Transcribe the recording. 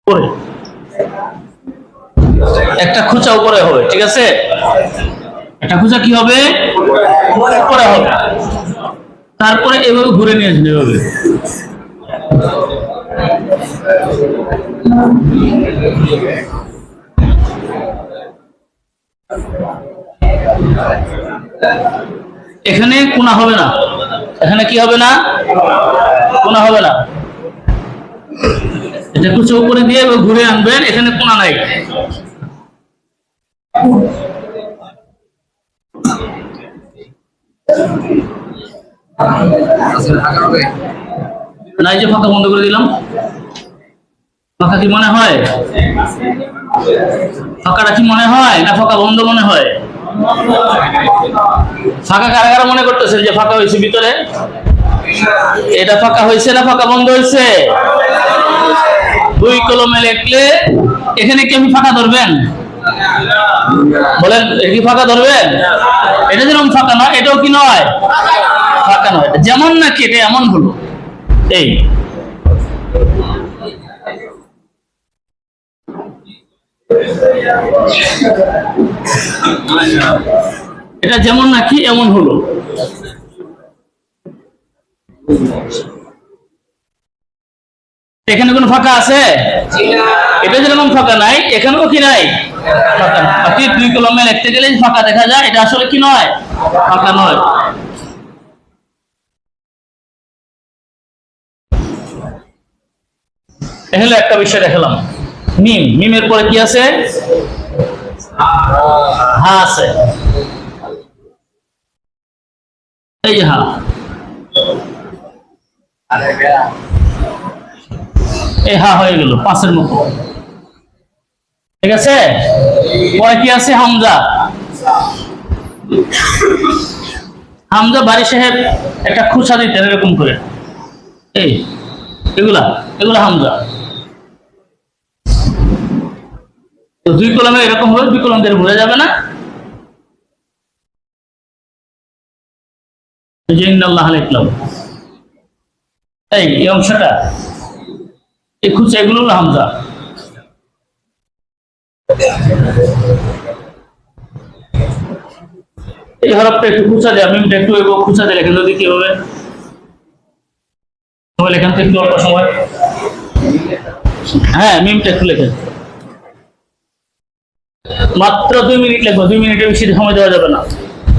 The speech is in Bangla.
উপরে একটা খুঁচা উপরে হবে, ঠিক আছে? একটা খুঁচা কি হবে? উপরে হবে। তারপরে এভাবে ঘুরে নিয়ে আসবে, এভাবে। এখানে কোনা হবে না, এখানে কি হবে না? কোনা হবে না। এটা কুচো উপরে দিয়ে ঘুরে আনবেন, এখানে কোনা নাই। নাই যে ফাঁকা বন্ধ করে দিলাম। ফাঁকা কি মনে হয়? ফাঁকাটা কি মনে হয় না ফাঁকা বন্ধ মনে হয়? ফাঁকা কারা কারা মনে করতেছে যে ফাঁকা হয়েছে ভিতরে? এটা ফাঁকা হয়েছে না ফাঁকা বন্ধ হয়েছে? দুই কলমে লিখলে এখানে কি আপনি ফাঁকা ধরবেন? বলেন, কি ফাঁকা ধরবেন? এটা যেরকম ফাঁকা নয়, এটাও কি নয়? ফাঁকা নয়। যেমন নাকি এটা এমন হলো, এই এটা যেমন নাকি এমন হলো। এখানে কোনো ফাঁকা আছে? এটা যেরকম ফাঁকা নাই, এখানেও কি নাই? ফাঁকা নাই। বাকি দুই কলমে লিখতে গেলে ফাঁকা দেখা যায়, এটা আসলে কি নয়? ফাঁকা নয়। এখানে একটা বিষয় দেখালাম, মিম। মিমের পরে কি আছে? হা আছে। এই যে হা, এই হা হয়ে গেল পাঁচের মতো, ঠিক আছে? পরে কি আছে? হামজা। হামজা বাড়ি সাহেব একটা খুচা দিতেন এরকম করে, এই এগুলা এগুলা হামজা। তো দুই কলমে এরকম হবে, দুই কলম দিয়ে ভুলে যাবে না। এই অংশটা, এই খুচা, এগুলো হলো হামজা। এই হরফটা একটু খুচা দেয়, মিমটা একটু খুচা দিয়ে লেখেন, যদি কি হবে লেখান তো একটু অল্প সময়। হ্যাঁ, মিমটা একটু লেখেন, মাত্র 2 মিনিট লেখবো, 2 মিনিটের বেশি সময় দেওয়া যাবে না।